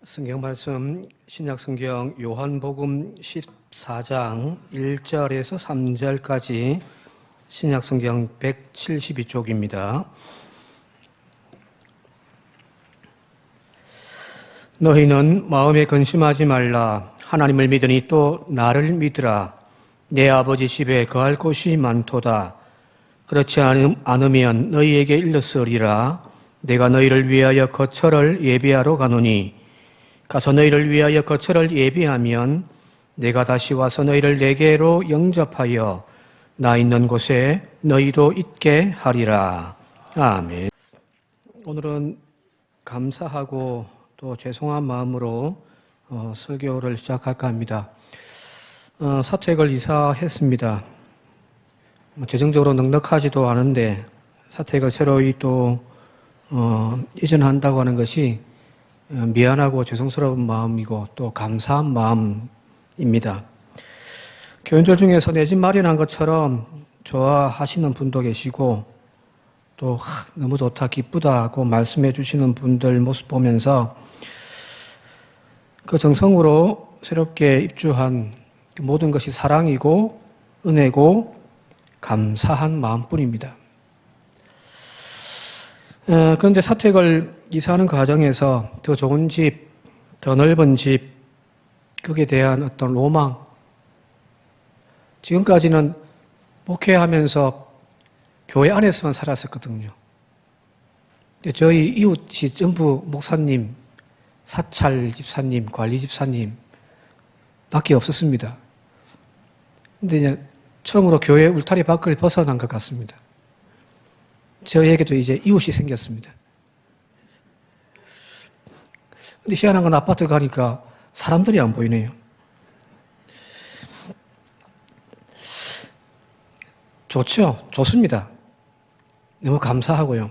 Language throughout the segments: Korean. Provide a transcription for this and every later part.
성경 말씀 신약성경 요한복음 14장 1절에서 3절까지 신약성경 172쪽입니다. 너희는 마음에 근심하지 말라. 하나님을 믿으니 또 나를 믿으라. 내 아버지 집에 거할 곳이 많도다. 그렇지 않으면 너희에게 일렀으리라. 내가 너희를 위하여 거처를 예비하러 가노니 가서 너희를 위하여 거처를 예비하면 내가 다시 와서 너희를 내게로 영접하여 나 있는 곳에 너희도 있게 하리라. 아멘. 오늘은 감사하고 또 죄송한 마음으로 설교를 시작할까 합니다. 사택을 이사했습니다. 재정적으로 넉넉하지도 않은데 사택을 새로이 또 이전한다고 하는 것이 미안하고 죄송스러운 마음이고 또 감사한 마음입니다. 교인들 중에서 내 집 마련한 것처럼 좋아하시는 분도 계시고 또 너무 좋다 기쁘다고 말씀해 주시는 분들 모습 보면서 그 정성으로 새롭게 입주한 모든 것이 사랑이고 은혜고 감사한 마음뿐입니다. 그런데 사택을 이사하는 과정에서 더 좋은 집, 더 넓은 집, 거기에 대한 어떤 로망, 지금까지는 목회하면서 교회 안에서만 살았었거든요. 저희 이웃이 전부 목사님, 사찰 집사님, 관리 집사님 밖에 없었습니다. 근데 이제 처음으로 교회 울타리 밖을 벗어난 것 같습니다. 저에게도 이제 이웃이 생겼습니다. 근데 희한한 건 아파트 가니까 사람들이 안 보이네요. 좋죠? 좋습니다. 너무 감사하고요.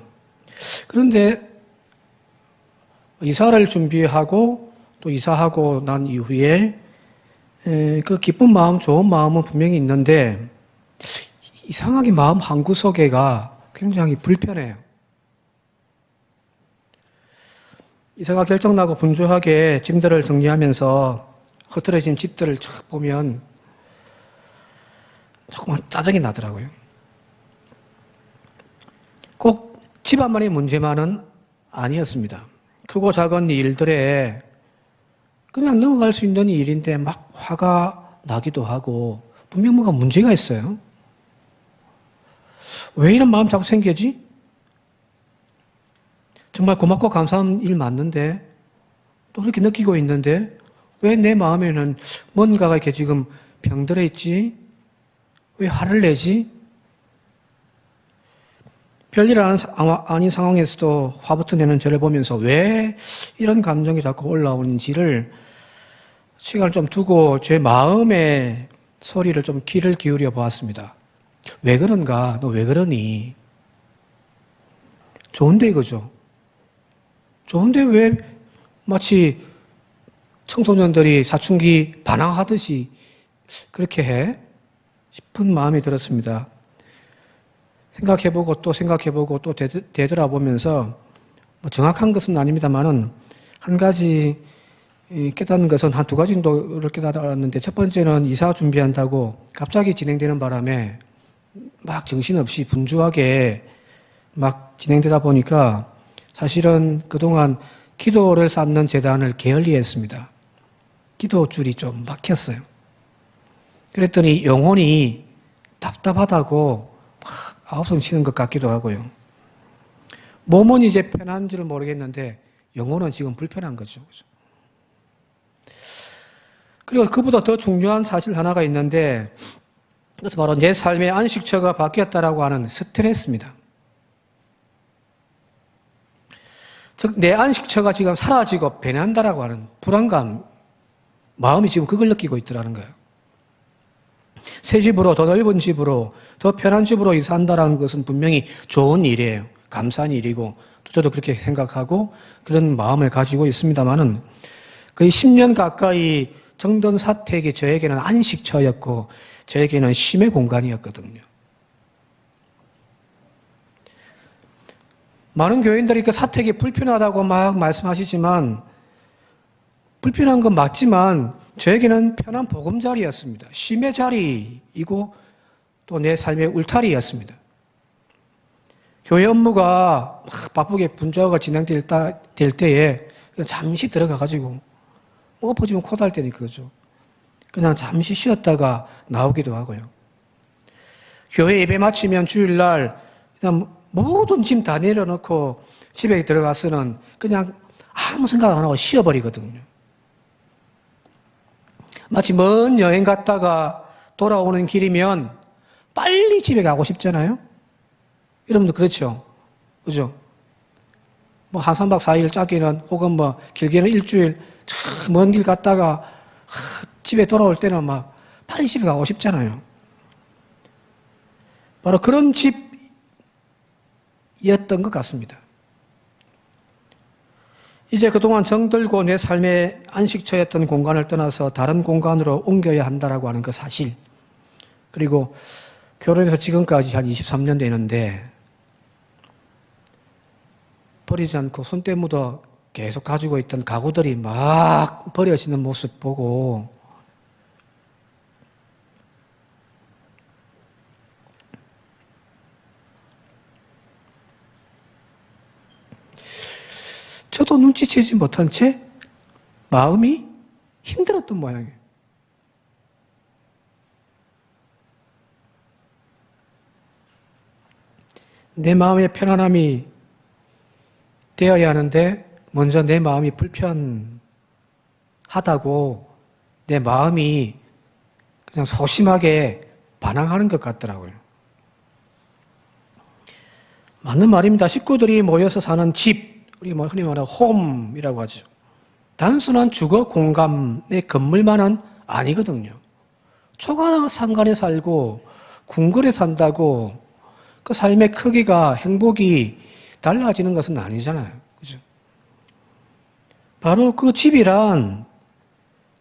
그런데 이사를 준비하고 또 이사하고 난 이후에 그 기쁜 마음, 좋은 마음은 분명히 있는데 이상하게 마음 한구석에가 굉장히 불편해요. 이사가 결정나고 분주하게 짐들을 정리하면서 흐트러진 집들을 쫙 보면 조금 짜증이 나더라고요. 꼭 집안만의 문제만은 아니었습니다. 크고 작은 일들에 그냥 넘어갈 수 있는 일인데 막 화가 나기도 하고 분명 뭔가 문제가 있어요. 왜 이런 마음 자꾸 생기지? 정말 고맙고 감사한 일 맞는데 또 그렇게 느끼고 있는데 왜 내 마음에는 뭔가가 이렇게 지금 병들어 있지? 왜 화를 내지? 별일 아닌 상황에서도 화부터 내는 저를 보면서 왜 이런 감정이 자꾸 올라오는지를 시간을 좀 두고 제 마음의 소리를 좀 귀를 기울여 보았습니다. 왜 그런가? 너 왜 그러니? 좋은데 이거죠. 좋은데 왜 마치 청소년들이 사춘기 반항하듯이 그렇게 해? 싶은 마음이 들었습니다. 생각해보고 또 생각해보고 또 되돌아보면서 정확한 것은 아닙니다만은 한 가지 깨닫는 것은 한 두 가지 정도를 깨달았는데 첫 번째는 이사 준비한다고 갑자기 진행되는 바람에 막 정신없이 분주하게 막 진행되다 보니까 사실은 그동안 기도를 쌓는 재단을 게을리했습니다. 기도줄이 좀 막혔어요. 그랬더니 영혼이 답답하다고 막 아우성 치는 것 같기도 하고요. 몸은 이제 편한지를 모르겠는데 영혼은 지금 불편한 거죠. 그리고 그보다 더 중요한 사실 하나가 있는데 그것은 바로 내 삶의 안식처가 바뀌었다라고 하는 스트레스입니다. 즉, 내 안식처가 지금 사라지고 변한다라고 하는 불안감, 마음이 지금 그걸 느끼고 있더라는 거예요. 새 집으로, 더 넓은 집으로, 더 편한 집으로 이사한다라는 것은 분명히 좋은 일이에요. 감사한 일이고, 또 저도 그렇게 생각하고 그런 마음을 가지고 있습니다만은 거의 10년 가까이 정든 사택이 저에게는 안식처였고, 저에게는 쉼의 공간이었거든요. 많은 교인들이 그 사택이 불편하다고 막 말씀하시지만 불편한 건 맞지만 저에게는 편한 보금자리였습니다. 쉼의 자리이고 또 내 삶의 울타리였습니다. 교회 업무가 막 바쁘게 분주하게 진행될 때에 잠시 들어가가지고 엎어지면 코달 때니까 그죠. 그냥 잠시 쉬었다가 나오기도 하고요. 교회 예배 마치면 주일날 그냥 모든 짐 다 내려놓고 집에 들어가서는 그냥 아무 생각 안 하고 쉬어버리거든요. 마치 먼 여행 갔다가 돌아오는 길이면 빨리 집에 가고 싶잖아요. 여러분도 그렇죠? 그죠? 뭐 한 3박 4일 짧게는 혹은 뭐 길게는 일주일 먼 길 갔다가 집에 돌아올 때는 막 빨리 집에 가고 싶잖아요. 바로 그런 집이었던 것 같습니다. 이제 그동안 정들고 내 삶의 안식처였던 공간을 떠나서 다른 공간으로 옮겨야 한다라고 하는 그 사실. 그리고 결혼해서 지금까지 한 23년 되는데 버리지 않고 손때 묻어 계속 가지고 있던 가구들이 막 버려지는 모습 보고 저도 눈치채지 못한 채 마음이 힘들었던 모양이에요. 내 마음의 편안함이 되어야 하는데 먼저 내 마음이 불편하다고 내 마음이 그냥 소심하게 반항하는 것 같더라고요. 맞는 말입니다. 식구들이 모여서 사는 집, 우리 흔히 말하는 홈이라고 하죠. 단순한 주거 공간의 건물만은 아니거든요. 초가상간에 살고 궁궐에 산다고 그 삶의 크기가 행복이 달라지는 것은 아니잖아요. 그죠? 바로 그 집이란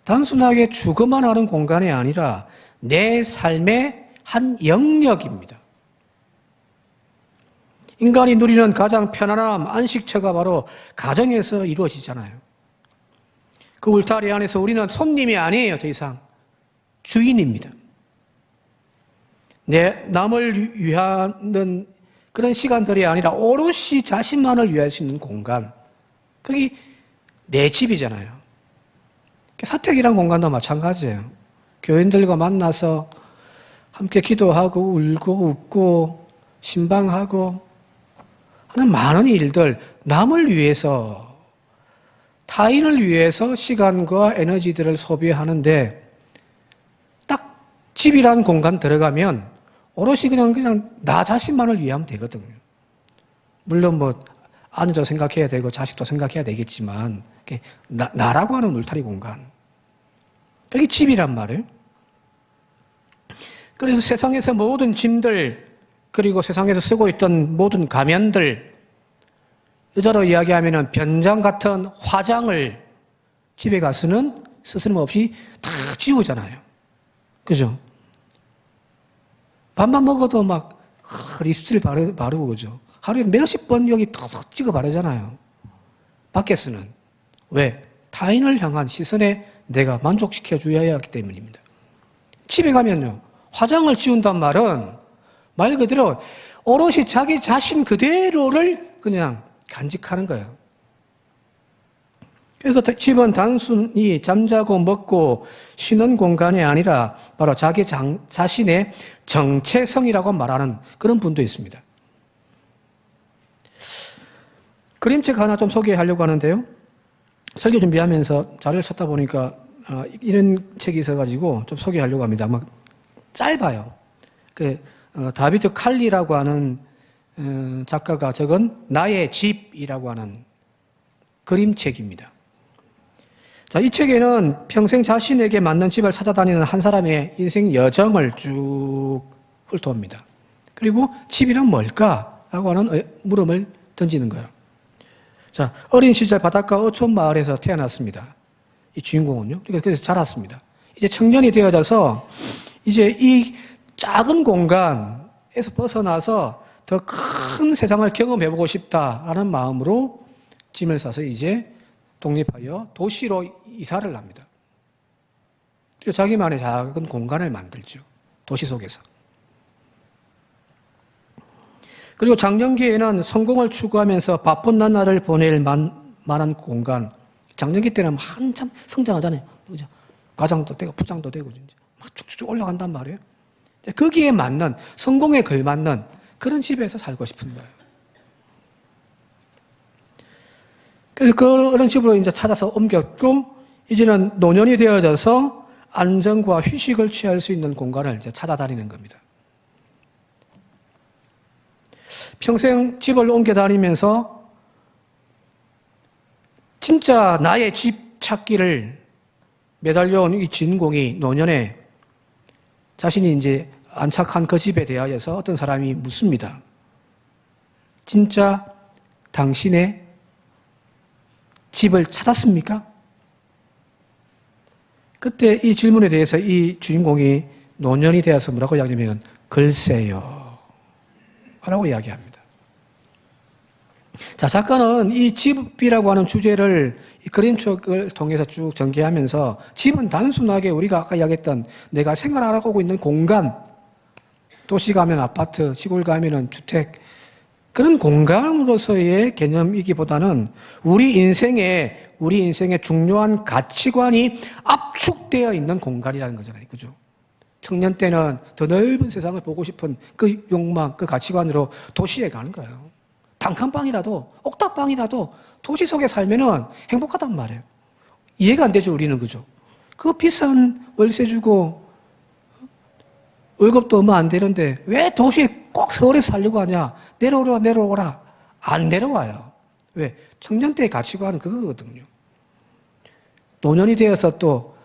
단순하게 주거만 하는 공간이 아니라 내 삶의 한 영역입니다. 인간이 누리는 가장 편안함, 안식처가 바로 가정에서 이루어지잖아요. 그 울타리 안에서 우리는 손님이 아니에요, 더 이상. 주인입니다. 남을 위하는 그런 시간들이 아니라 오롯이 자신만을 위할 수 있는 공간. 그게 내 집이잖아요. 사택이란 공간도 마찬가지예요. 교인들과 만나서 함께 기도하고 울고 웃고 신방하고 하는 많은 일들, 남을 위해서, 타인을 위해서 시간과 에너지들을 소비하는데 딱 집이란 공간 들어가면 오롯이 그냥 나 자신만을 위하면 되거든요. 물론 뭐 아내도 생각해야 되고 자식도 생각해야 되겠지만 나라고 하는 울타리 공간. 그게 집이란 말이에요. 그래서 세상에서 모든 짐들 그리고 세상에서 쓰고 있던 모든 가면들 여자로 이야기하면 변장 같은 화장을 집에 가서는 스스럼없이 다 지우잖아요. 그죠? 밥만 먹어도 막 립스틱 바르고 그죠? 하루에 몇십 번 여기 턱 찍어 바르잖아요. 밖에서는. 왜? 타인을 향한 시선에 내가 만족시켜 줘야 하기 때문입니다. 집에 가면요. 화장을 지운단 말은 말 그대로 오롯이 자기 자신 그대로를 그냥 간직하는 거예요. 그래서 집은 단순히 잠자고 먹고 쉬는 공간이 아니라 바로 자기 자신의 정체성이라고 말하는 그런 분도 있습니다. 그림책 하나 좀 소개하려고 하는데요. 설교 준비하면서 자료를 찾다 보니까 이런 책이 있어가지고 좀 소개하려고 합니다. 막 짧아요. 다비드 칼리라고 하는 작가가 적은 나의 집이라고 하는 그림책입니다. 자, 이 책에는 평생 자신에게 맞는 집을 찾아다니는 한 사람의 인생 여정을 쭉 훑어옵니다. 그리고 집이란 뭘까? 라고 하는 물음을 던지는 거예요. 자, 어린 시절 바닷가 어촌 마을에서 태어났습니다. 이 주인공은요. 그래서 자랐습니다. 이제 청년이 되어져서 이제 이 작은 공간에서 벗어나서 더 큰 세상을 경험해보고 싶다라는 마음으로 짐을 싸서 이제 독립하여 도시로 이사를 합니다. 그래서 자기만의 작은 공간을 만들죠. 도시 속에서. 그리고 장년기에는 성공을 추구하면서 바쁜 나날을 보낼 만한 공간. 장년기 때는 한참 성장하잖아요. 그죠? 과장도 되고 부장도 되고 막 쭉쭉 올라간단 말이에요. 거기에 맞는, 성공에 걸맞는 그런 집에서 살고 싶은 거예요. 그래서 그런 집으로 이제 찾아서 옮겼고, 이제는 노년이 되어져서 안정과 휴식을 취할 수 있는 공간을 이제 찾아다니는 겁니다. 평생 집을 옮겨 다니면서 진짜 나의 집 찾기를 매달려온 이 주인공이 노년에 자신이 이제 안착한 그 집에 대하여서 어떤 사람이 묻습니다. 진짜 당신의 집을 찾았습니까? 그때 이 질문에 대해서 이 주인공이 노년이 되어서 뭐라고 이야기하냐면 글쎄요 라고 이야기합니다. 자, 작가는 이 집이라고 하는 주제를 이 그림책을 통해서 쭉 전개하면서 집은 단순하게 우리가 아까 이야기했던 내가 생활하고 있는 공간, 도시 가면 아파트, 시골 가면은 주택, 그런 공간으로서의 개념이기보다는 우리 인생의 중요한 가치관이 압축되어 있는 공간이라는 거잖아요. 그죠? 청년 때는 더 넓은 세상을 보고 싶은 그 욕망, 그 가치관으로 도시에 가는 거예요. 단칸방이라도, 옥탑방이라도 도시 속에 살면은 행복하단 말이에요. 이해가 안 되죠, 우리는. 그죠? 그 비싼 월세 주고 월급도 얼마 안 되는데 왜 도시에 꼭 서울에 살려고 하냐? 내려오라. 안 내려와요. 왜? 청년 때의 가치관은 그거거든요. 노년이 되어서 또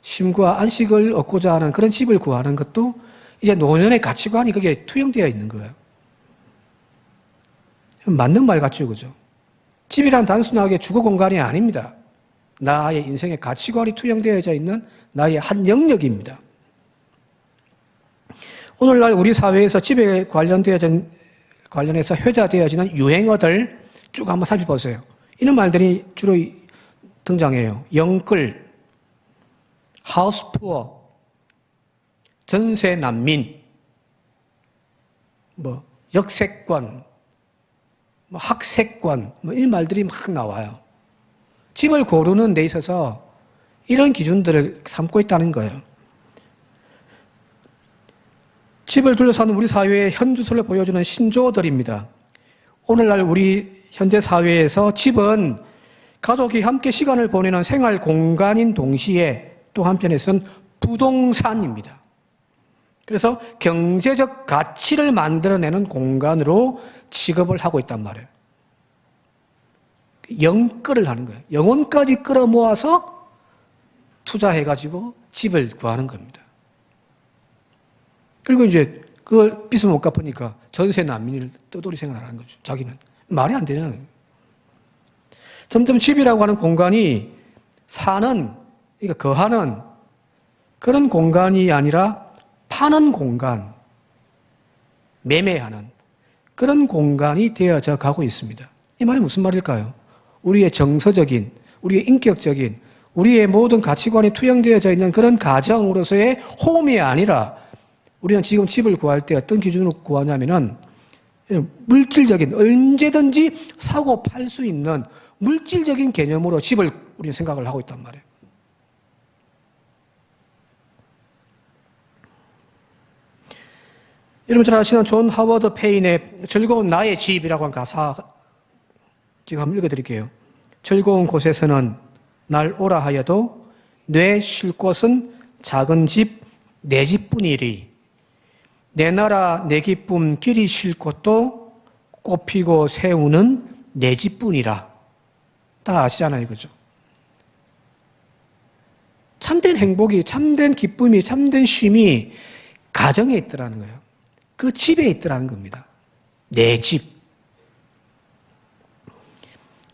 쉼과 안식을 얻고자 하는 그런 집을 구하는 것도 이제 노년의 가치관이 그게 투영되어 있는 거예요. 맞는 말 같죠, 그죠? 집이란 단순하게 주거 공간이 아닙니다. 나의 인생의 가치관이 투영되어져 있는 나의 한 영역입니다. 오늘날 우리 사회에서 집에 관련해서 회자되어지는 유행어들 쭉 한번 살펴보세요. 이런 말들이 주로 등장해요. 영끌, 하우스푸어, 전세 난민, 역세권, 학세권, 이 말들이 막 나와요. 집을 고르는 데 있어서 이런 기준들을 삼고 있다는 거예요. 집을 둘러싸는 우리 사회의 현주소를 보여주는 신조어들입니다. 오늘날 우리 현재 사회에서 집은 가족이 함께 시간을 보내는 생활 공간인 동시에 또 한편에서는 부동산입니다. 그래서 경제적 가치를 만들어내는 공간으로 취급을 하고 있단 말이에요. 영끌을 하는 거예요. 영혼까지 끌어모아서 투자해가지고 집을 구하는 겁니다. 그리고 이제 그걸 빚을 못 갚으니까 전세 난민을 떠돌이 생활하는 거죠. 자기는. 말이 안 되는 거예요. 점점 집이라고 하는 공간이 사는, 그러니까 거하는 그런 공간이 아니라 파는 공간, 매매하는 그런 공간이 되어져 가고 있습니다. 이 말이 무슨 말일까요? 우리의 정서적인, 우리의 인격적인, 우리의 모든 가치관이 투영되어져 있는 그런 가정으로서의 홈이 아니라 우리는 지금 집을 구할 때 어떤 기준으로 구하냐면은 물질적인, 언제든지 사고 팔 수 있는 물질적인 개념으로 집을 우리는 생각을 하고 있단 말이에요. 여러분 잘 아시는 존 하워드 페인의 즐거운 나의 집이라고 한 가사 제가 한번 읽어드릴게요. 즐거운 곳에서는 날 오라 하여도 내 쉴 곳은 작은 집, 내 집뿐이리. 내 나라 내 기쁨 길이 쉴 곳도 꽃피고 새우는 내 집뿐이라. 다 아시잖아요, 그죠? 참된 행복이, 참된 기쁨이, 참된 쉼이 가정에 있더라는 거예요. 그 집에 있더라는 겁니다. 내 집.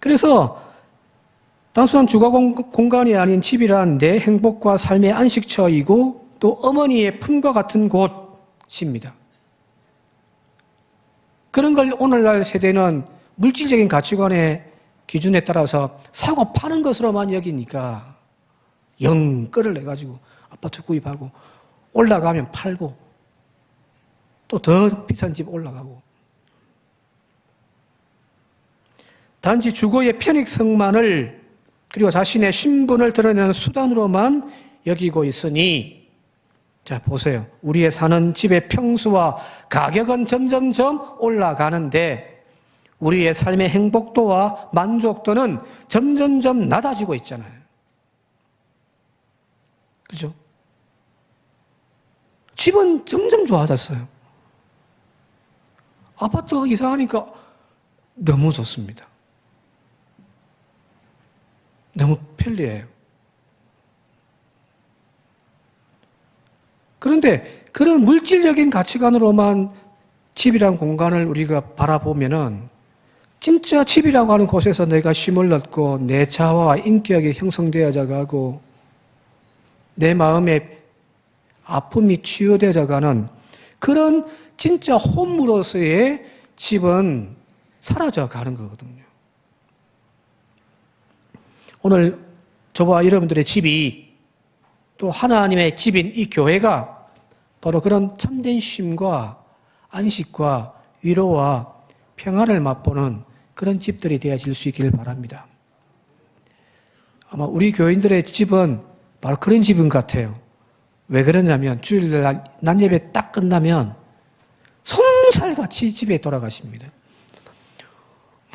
그래서 단순한 주거 공간이 아닌 집이란 내 행복과 삶의 안식처이고 또 어머니의 품과 같은 곳입니다. 그런 걸 오늘날 세대는 물질적인 가치관의 기준에 따라서 사고 파는 것으로만 여기니까 영끌을 내가지고 아파트 구입하고 올라가면 팔고 또 더 비싼 집 올라가고 단지 주거의 편익성만을 그리고 자신의 신분을 드러내는 수단으로만 여기고 있으니 자 보세요. 우리의 사는 집의 평수와 가격은 점점점 올라가는데 우리의 삶의 행복도와 만족도는 점점점 낮아지고 있잖아요. 그죠? 집은 점점 좋아졌어요. 아파트가 이사하니까 너무 좋습니다. 너무 편리해요. 그런데 그런 물질적인 가치관으로만 집이란 공간을 우리가 바라보면은 진짜 집이라고 하는 곳에서 내가 쉼을 얻고 내 자아와 인격이 형성되어져 가고 내 마음의 아픔이 치유되어져 가는 그런 진짜 홈으로서의 집은 사라져 가는 거거든요. 오늘 저와 여러분들의 집이 또 하나님의 집인 이 교회가 바로 그런 참된 쉼과 안식과 위로와 평안을 맛보는 그런 집들이 되어질 수 있기를 바랍니다. 아마 우리 교인들의 집은 바로 그런 집인 것 같아요. 왜 그러냐면 주일날 낮 예배 딱 끝나면 솜살같이 집에 돌아가십니다.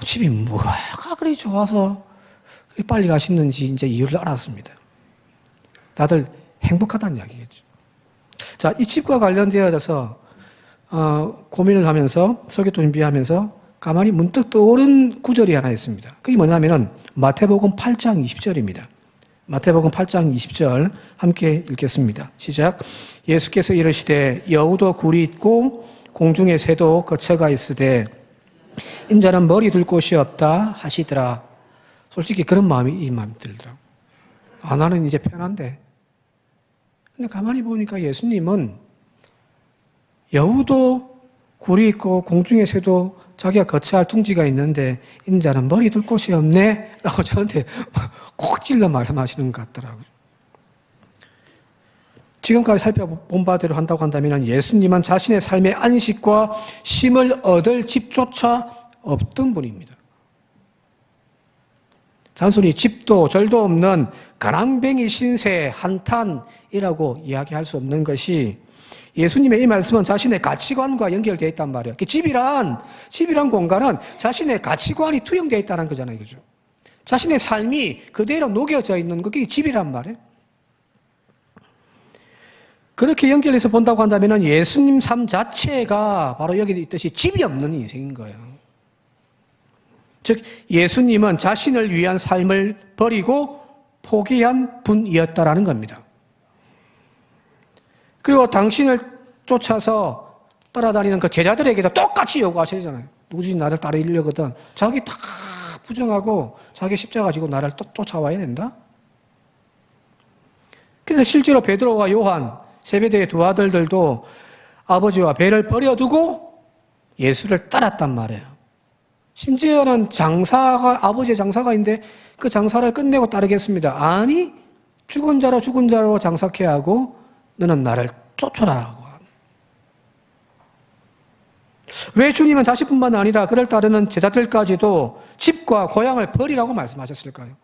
집이 뭐가 그리 좋아서 빨리 가시는지 이제 이유를 알았습니다. 다들 행복하다는 이야기겠죠. 자, 이 집과 관련되어져서 고민을 하면서 설교도 준비하면서 가만히 문득 떠오른 구절이 하나 있습니다. 그게 뭐냐면은 마태복음 8장 20절입니다. 마태복음 8장 20절 함께 읽겠습니다. 시작. 예수께서 이르시되 여우도 굴이 있고 공중의 새도 거처가 있으되 인자는 머리 둘 곳이 없다 하시더라. 솔직히 그런 마음이 이 마음이 들더라고요. 나는 이제 편한데. 근데 가만히 보니까 예수님은 여우도 굴이 있고 공중의 새도 자기가 거처할 둥지가 있는데 인자는 머리 둘 곳이 없네 라고 저한테 콕 찔러 말씀하시는 것 같더라고요. 지금까지 살펴본 바대로 한다고 한다면 예수님은 자신의 삶의 안식과 쉼을 얻을 집조차 없던 분입니다. 단순히 집도 절도 없는 가랑뱅이 신세 한탄이라고 이야기할 수 없는 것이 예수님의 이 말씀은 자신의 가치관과 연결되어 있단 말이에요. 집이란 공간은 자신의 가치관이 투영되어 있다는 거잖아요. 그죠? 자신의 삶이 그대로 녹여져 있는 그게 집이란 말이에요. 그렇게 연결해서 본다고 한다면 예수님 삶 자체가 바로 여기 있듯이 집이 없는 인생인 거예요. 즉 예수님은 자신을 위한 삶을 버리고 포기한 분이었다라는 겁니다. 그리고 당신을 쫓아서 따라다니는 그 제자들에게도 똑같이 요구하시잖아요. 누구든지 나를 따르려거든 자기 다 부정하고 자기 십자가 지고 나를 또 쫓아와야 된다. 그래서 실제로 베드로와 요한 세베대의 두 아들들도 아버지와 배를 버려두고 예수를 따랐단 말이에요. 심지어는 아버지의 장사가 있는데 그 장사를 끝내고 따르겠습니다. 아니, 죽은 자로 장사케 하고 너는 나를 쫓아라고. 왜 주님은 자신뿐만 아니라 그를 따르는 제자들까지도 집과 고향을 버리라고 말씀하셨을까요?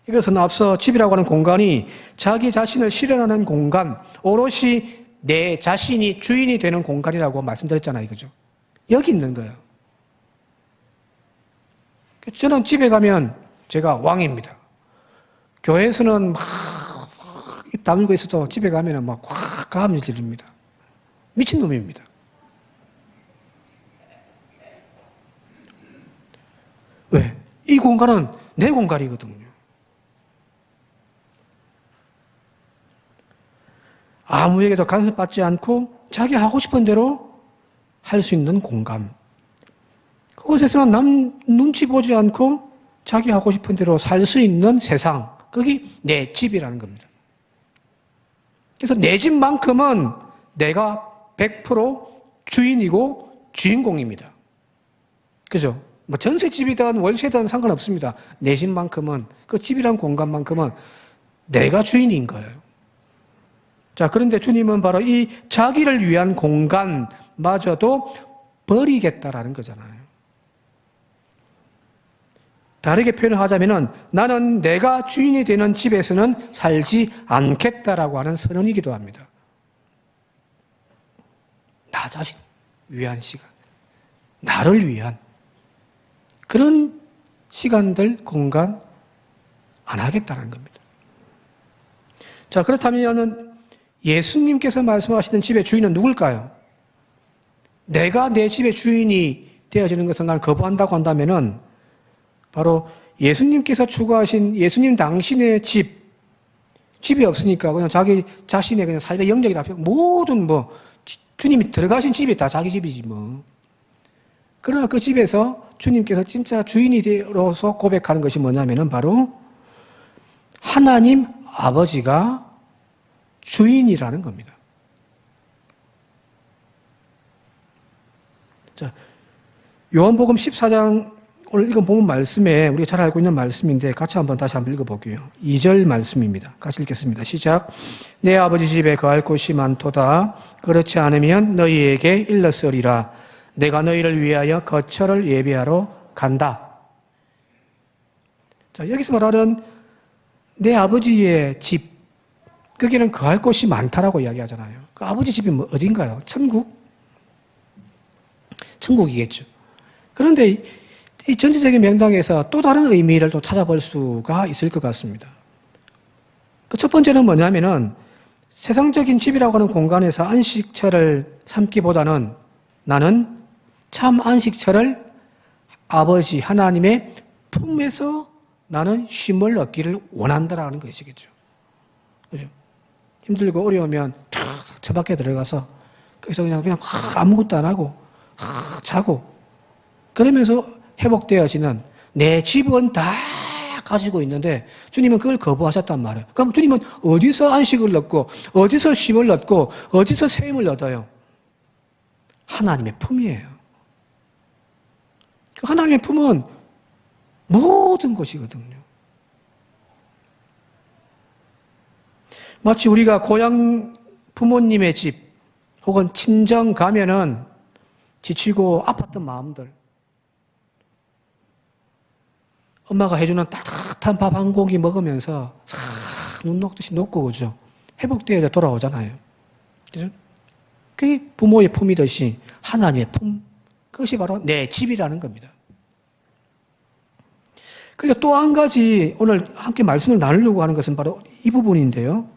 이것은 앞서 집이라고 하는 공간이 자기 자신을 실현하는 공간, 오롯이 내 자신이 주인이 되는 공간이라고 말씀드렸잖아요. 그죠? 여기 있는 거예요. 저는 집에 가면 제가 왕입니다. 교회에서는 막 입 다물고 있어도 집에 가면 막 확 감을 지릅니다. 미친놈입니다. 왜? 이 공간은 내 공간이거든요. 아무에게도 간섭받지 않고 자기 하고 싶은 대로 할 수 있는 공간. 그곳에서는 남 눈치 보지 않고 자기 하고 싶은 대로 살 수 있는 세상. 그게 내 집이라는 겁니다. 그래서 내 집만큼은 내가 100% 주인이고 주인공입니다. 그죠? 뭐 전셋집이든 월세든 상관없습니다. 내 집만큼은, 그 집이란 공간만큼은 내가 주인인 거예요. 자, 그런데 주님은 바로 이 자기를 위한 공간마저도 버리겠다라는 거잖아요. 다르게 표현을 하자면은 나는 내가 주인이 되는 집에서는 살지 않겠다라고 하는 선언이기도 합니다. 나 자신 위한 시간, 나를 위한 그런 시간들, 공간 안 하겠다는 겁니다. 자, 그렇다면 예수님께서 말씀하시는 집의 주인은 누굴까요? 내가 내 집의 주인이 되어지는 것을 난 거부한다고 한다면은 바로 예수님께서 추구하신 예수님 당신의 집이 없으니까 그냥 자기 자신의 그냥 삶의 영역이 다 모든 주님이 들어가신 집이 다 자기 집이지 뭐. 그러나 그 집에서 주님께서 진짜 주인으로서 고백하는 것이 뭐냐면은 바로 하나님 아버지가 주인이라는 겁니다. 자, 요한복음 14장 오늘 읽어본 말씀에 우리가 잘 알고 있는 말씀인데 다시 한번 읽어볼게요. 2절 말씀입니다. 같이 읽겠습니다. 시작. 내 아버지 집에 거할 곳이 많도다. 그렇지 않으면 너희에게 일렀으리라. 내가 너희를 위하여 거처를 예비하러 간다. 자, 여기서 말하는 내 아버지의 집, 거기는 거할 곳이 많다라고 이야기하잖아요. 그 아버지 집이 어딘가요? 천국? 천국이겠죠. 그런데 이 전체적인 명당에서 또 다른 의미를 또 찾아볼 수가 있을 것 같습니다. 그 첫 번째는 뭐냐면은 세상적인 집이라고 하는 공간에서 안식처를 삼기보다는 나는 참 안식처를 아버지 하나님의 품에서 나는 쉼을 얻기를 원한다라는 것이겠죠. 그죠? 힘들고 어려우면 탁 저 밖에 들어가서 거기서 그냥 아무것도 안 하고 자고 그러면서 회복되어지는 내 집은 다 가지고 있는데 주님은 그걸 거부하셨단 말이에요. 그럼 주님은 어디서 안식을 얻고 어디서 쉼을 얻고 어디서 샘을 얻어요? 하나님의 품이에요. 그 하나님의 품은 모든 것이거든요. 마치 우리가 고향 부모님의 집 혹은 친정 가면은 지치고 아팠던 마음들 엄마가 해주는 따뜻한 밥 한 공기 먹으면서 싹 눈 녹듯이 녹고 그죠? 회복되어서 돌아오잖아요. 그죠? 그게 부모의 품이듯이 하나님의 품, 그것이 바로 내 집이라는 겁니다. 그리고 또 한 가지 오늘 함께 말씀을 나누려고 하는 것은 바로 이 부분인데요.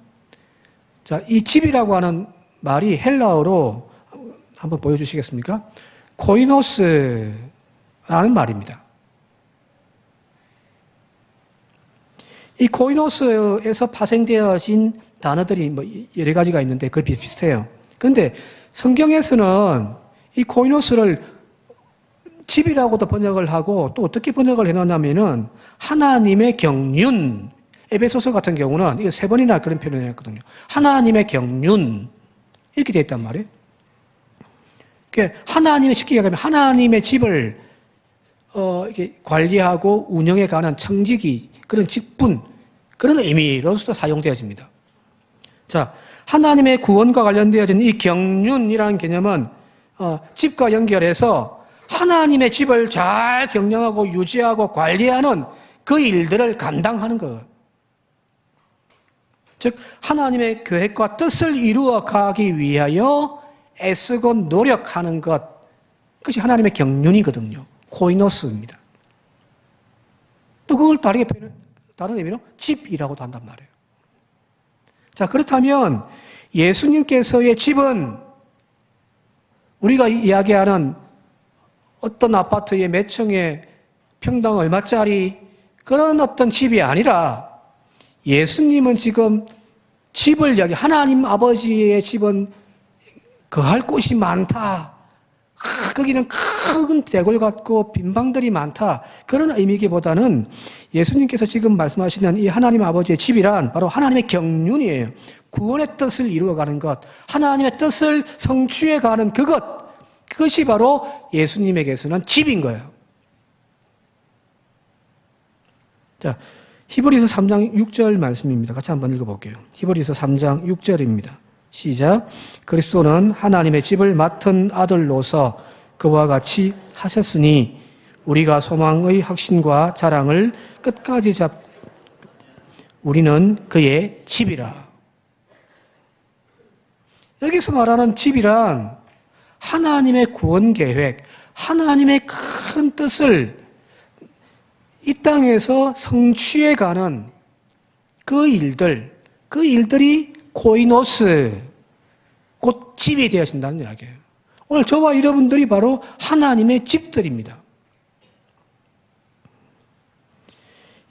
자, 이 집이라고 하는 말이 헬라어로 한번 보여주시겠습니까? 코이노스라는 말입니다. 이 코이노스에서 파생되어진 단어들이 여러 가지가 있는데 그게 비슷해요. 그런데 성경에서는 이 코이노스를 집이라고도 번역을 하고 또 어떻게 번역을 해놨냐면은 하나님의 경륜, 에베소서 같은 경우는 이거 3번이나 그런 표현을 했거든요. 하나님의 경륜 이렇게 되어 있단 말이에요. 그러니까 하나님의 쉽게 얘기하면 하나님의 집을 이렇게 관리하고 운영해가는 청지기 그런 직분 그런 의미로서 사용되어집니다. 자, 하나님의 구원과 관련되어진 이 경륜이라는 개념은 집과 연결해서 하나님의 집을 잘 경영하고 유지하고 관리하는 그 일들을 감당하는 것. 즉 하나님의 계획과 뜻을 이루어가기 위하여 애쓰고 노력하는 것. 그것이 하나님의 경륜이거든요. 코이노스입니다. 또 그걸 다른 의미로 집이라고도 한단 말이에요. 자, 그렇다면 예수님께서의 집은 우리가 이야기하는 어떤 아파트의 몇 층에 평당 얼마짜리 그런 어떤 집이 아니라 예수님은 지금 집을 하나님 아버지의 집은 거할 곳이 많다. 거기는 큰 대궐 같고 빈방들이 많다. 그런 의미기보다는 예수님께서 지금 말씀하시는 이 하나님 아버지의 집이란 바로 하나님의 경륜이에요. 구원의 뜻을 이루어가는 것, 하나님의 뜻을 성취해가는 그것이 바로 예수님에게서는 집인 거예요. 자, 히브리서 3장 6절 말씀입니다. 같이 한번 읽어볼게요. 히브리서 3장 6절입니다. 시작. 그리스도는 하나님의 집을 맡은 아들로서 그와 같이 하셨으니 우리가 소망의 확신과 자랑을 끝까지 잡고 우리는 그의 집이라. 여기서 말하는 집이란 하나님의 구원 계획, 하나님의 큰 뜻을 이 땅에서 성취해 가는 그 일들이 코이노스, 곧 집이 되어진다는 이야기예요. 오늘 저와 여러분들이 바로 하나님의 집들입니다.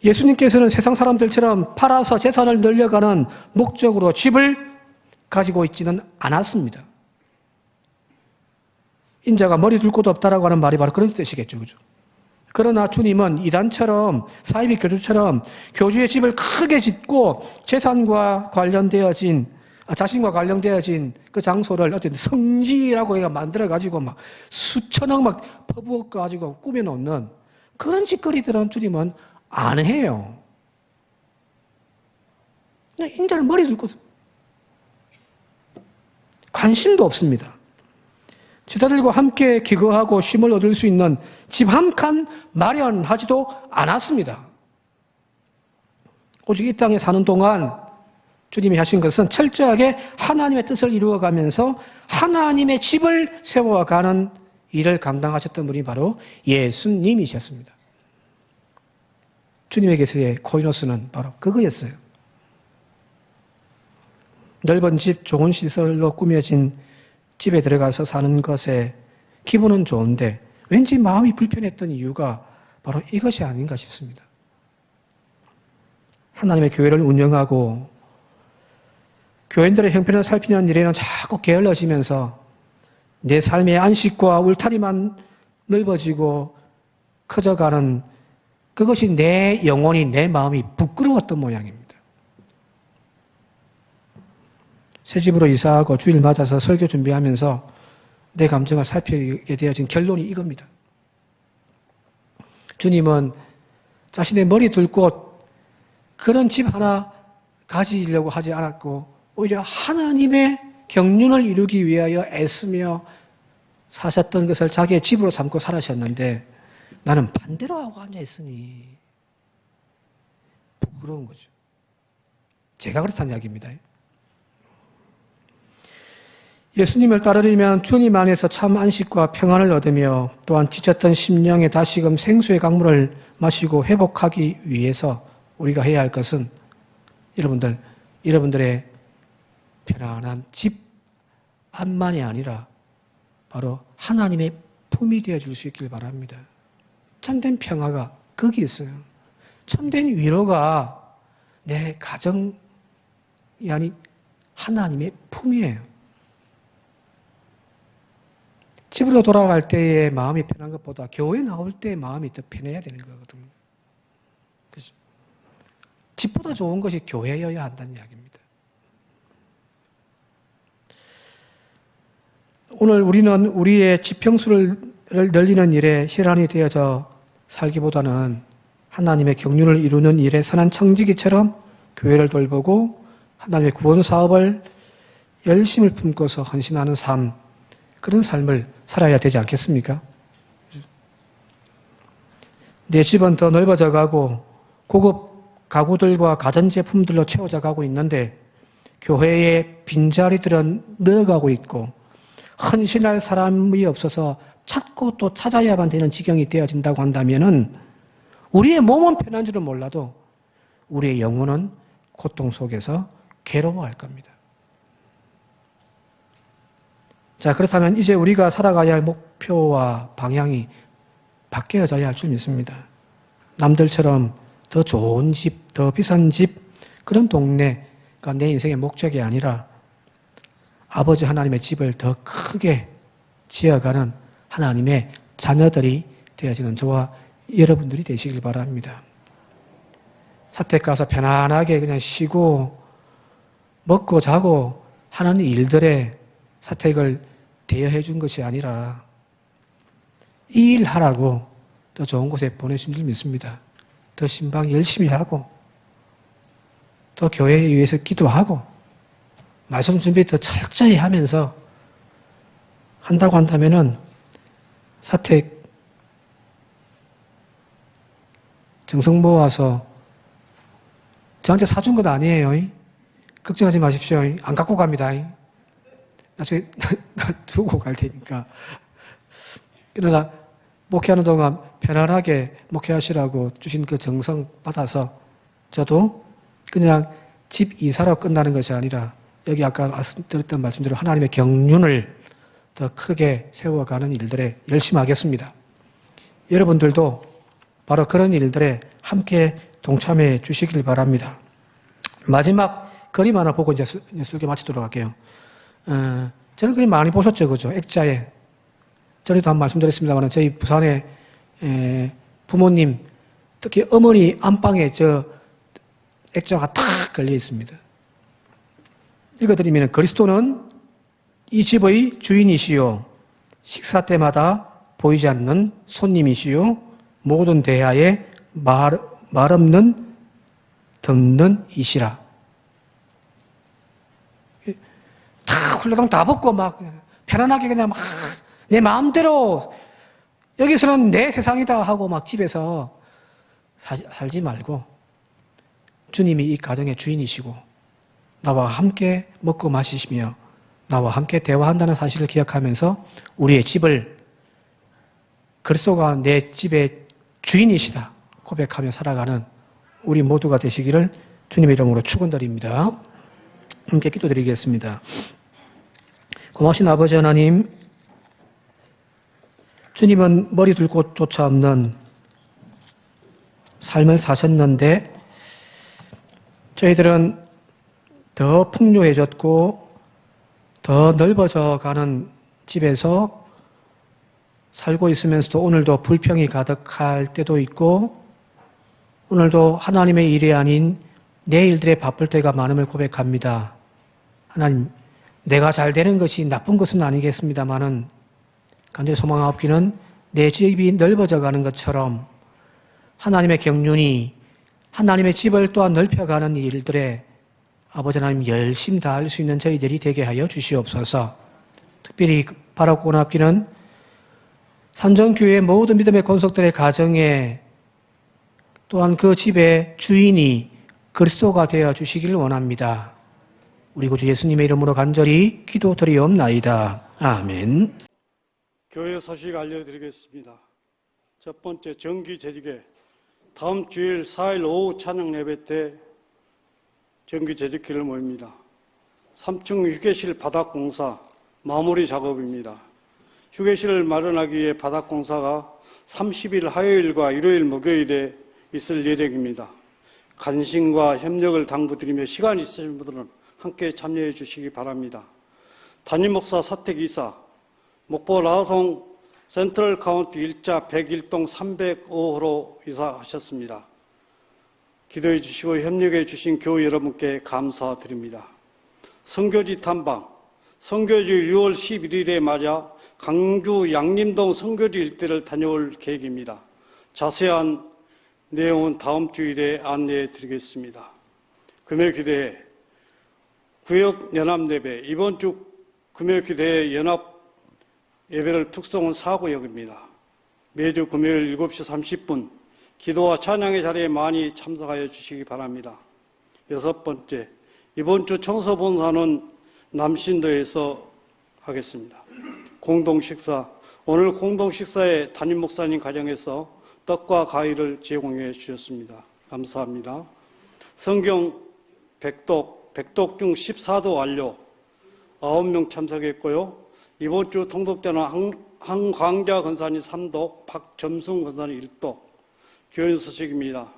예수님께서는 세상 사람들처럼 팔아서 재산을 늘려가는 목적으로 집을 가지고 있지는 않았습니다. 인자가 머리 둘 곳 없다라고 하는 말이 바로 그런 뜻이겠죠. 그죠? 그러나 주님은 이단처럼 사이비 교주처럼 교주의 집을 크게 짓고 재산과 관련되어진 자신과 관련되어진 그 장소를 어쨌든 성지라고 해가 만들어가지고 막 수천억 막 퍼부어가지고 꾸며놓는 그런 짓거리들은 주님은 안 해요. 그냥 인자는 머리 들고 관심도 없습니다. 제자들과 함께 기거하고 쉼을 얻을 수 있는 집 한 칸 마련하지도 않았습니다. 오직 이 땅에 사는 동안 주님이 하신 것은 철저하게 하나님의 뜻을 이루어가면서 하나님의 집을 세워가는 일을 감당하셨던 분이 바로 예수님이셨습니다. 주님에게서의 코이노스는 바로 그거였어요. 넓은 집, 좋은 시설로 꾸며진 집에 들어가서 사는 것에 기분은 좋은데 왠지 마음이 불편했던 이유가 바로 이것이 아닌가 싶습니다. 하나님의 교회를 운영하고 교인들의 형편을 살피는 일에는 자꾸 게을러지면서 내 삶의 안식과 울타리만 넓어지고 커져가는 그것이 내 영혼이, 내 마음이 부끄러웠던 모양입니다. 새 집으로 이사하고 주일 맞아서 설교 준비하면서 내 감정을 살피게 되어진 결론이 이겁니다. 주님은 자신의 머리 둘 곳 그런 집 하나 가지려고 하지 않았고 오히려 하나님의 경륜을 이루기 위하여 애쓰며 사셨던 것을 자기의 집으로 삼고 살아셨는데 나는 반대로 하고 앉아있으니 부끄러운 거죠. 제가 그렇다는 이야기입니다. 예수님을 따르려면 주님 안에서 참 안식과 평안을 얻으며 또한 지쳤던 심령에 다시금 생수의 강물을 마시고 회복하기 위해서 우리가 해야 할 것은 여러분들의 편안한 집 안만이 아니라 바로 하나님의 품이 되어줄 수 있길 바랍니다. 참된 평화가 거기 있어요. 참된 위로가 내 가정이 아닌 하나님의 품이에요. 집으로 돌아갈 때의 마음이 편한 것보다 교회 나올 때의 마음이 더 편해야 되는 거거든요. 그렇죠? 집보다 좋은 것이 교회여야 한다는 이야기입니다. 오늘 우리는 우리의 지평수를 늘리는 일에 혈안이 되어져 살기보다는 하나님의 경륜을 이루는 일에 선한 청지기처럼 교회를 돌보고 하나님의 구원 사업을 열심을 품고서 헌신하는 삶, 그런 삶을 살아야 되지 않겠습니까? 내 집은 더 넓어져 가고 고급 가구들과 가전제품들로 채워져 가고 있는데 교회의 빈자리들은 늘어가고 있고 헌신할 사람이 없어서 찾고 또 찾아야만 되는 지경이 되어진다고 한다면은 우리의 몸은 편한 줄은 몰라도 우리의 영혼은 고통 속에서 괴로워할 겁니다. 자, 그렇다면 이제 우리가 살아가야 할 목표와 방향이 바뀌어져야 할 줄 믿습니다. 남들처럼 더 좋은 집, 더 비싼 집, 그런 동네가 내 인생의 목적이 아니라 아버지 하나님의 집을 더 크게 지어가는 하나님의 자녀들이 되어지는 저와 여러분들이 되시길 바랍니다. 사택 가서 편안하게 그냥 쉬고 먹고 자고 하는 일들에 사택을 대여해 준 것이 아니라 이 일 하라고 더 좋은 곳에 보내신 줄 믿습니다. 더 신방 열심히 하고 또 교회에 위해서 기도하고 말씀 준비 더 철저히 하면서 한다고 한다면은 사택 정성 모아서 저한테 사준 것 아니에요. 걱정하지 마십시오. 안 갖고 갑니다. 나중에 두고 갈 테니까. 그러나 목회하는 동안 편안하게 목회하시라고 주신 그 정성 받아서 저도 그냥 집 이사로 끝나는 것이 아니라 여기 아까 드렸던 말씀대로 하나님의 경륜을 더 크게 세워가는 일들에 열심히 하겠습니다. 여러분들도 바로 그런 일들에 함께 동참해 주시길 바랍니다. 마지막 그림 하나 보고 이제 설교 마치도록 할게요. 저는 그림 많이 보셨죠, 그죠? 액자에. 전에도 한 말씀드렸습니다만 저희 부산에 부모님, 특히 어머니 안방에 저 액자가 탁 걸려 있습니다. 읽어드리면 그리스도는 이 집의 주인이시요 식사 때마다 보이지 않는 손님이시요 모든 대하에 말 없는 덮는 이시라. 다 홀라당 다 벗고 막 편안하게 그냥 막 내 마음대로 여기서는 내 세상이다 하고 막 집에서 살지 말고 주님이 이 가정의 주인이시고 나와 함께 먹고 마시시며 나와 함께 대화한다는 사실을 기억하면서 우리의 집을 그리스도가 내 집의 주인이시다 고백하며 살아가는 우리 모두가 되시기를 주님의 이름으로 축원드립니다. 함께 기도드리겠습니다. 고마우신 아버지 하나님, 주님은 머리 둘 곳조차 없는 삶을 사셨는데 저희들은 더 풍요해졌고 더 넓어져 가는 집에서 살고 있으면서도 오늘도 불평이 가득할 때도 있고 오늘도 하나님의 일이 아닌 내 일들에 바쁠 때가 많음을 고백합니다. 하나님, 내가 잘 되는 것이 나쁜 것은 아니겠습니다마는 간절히 소망하옵기는 내 집이 넓어져 가는 것처럼 하나님의 경륜이 하나님의 집을 또한 넓혀가는 일들에 아버지 하나님 열심히 다할 수 있는 저희들이 되게 하여 주시옵소서. 특별히 바라고 원합기는 산정교회 모든 믿음의 권속들의 가정에 또한 그 집의 주인이 그리스도가 되어 주시기를 원합니다. 우리 구주 예수님의 이름으로 간절히 기도드리옵나이다. 아멘. 교회 소식 알려드리겠습니다. 첫 번째, 정기 재직회. 다음 주일 4일 오후 찬양 예배 때 정기 재직회를 모입니다. 3층 휴게실 바닥공사 마무리 작업입니다. 휴게실을 마련하기 위해 바닥공사가 30일 화요일과 일요일 목요일에 있을 예정입니다. 간신과 협력을 당부드리며 시간 있으신 분들은 함께 참여해 주시기 바랍니다. 담임 목사 사택 이사, 목포 라성 센트럴 카운티 1자 101동 305호로 이사하셨습니다. 기도해 주시고 협력해 주신 교우 여러분께 감사드립니다. 선교지 탐방, 선교지 6월 11일에 맞아 강주 양림동 선교지 일대를 다녀올 계획입니다. 자세한 내용은 다음 주일에 안내해 드리겠습니다. 금요기대회, 구역연합예배, 이번 주 금요기대회 연합 예배를 특성은 사구역입니다. 매주 금요일 7시 30분 기도와 찬양의 자리에 많이 참석하여 주시기 바랍니다. 여섯 번째, 이번 주 청소본사는 남신도에서 하겠습니다. 공동식사, 오늘 공동식사에 담임 목사님 가정에서 떡과 과일을 제공해 주셨습니다. 감사합니다. 성경 백독 중 14도 완료, 9명 참석했고요. 이번 주 통독자는 한광자 권사님 3독, 박점승 권사님 1독, 교인 소식입니다.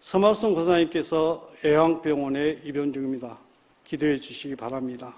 서말송 권사님께서 애왕병원에 입원 중입니다. 기도해 주시기 바랍니다.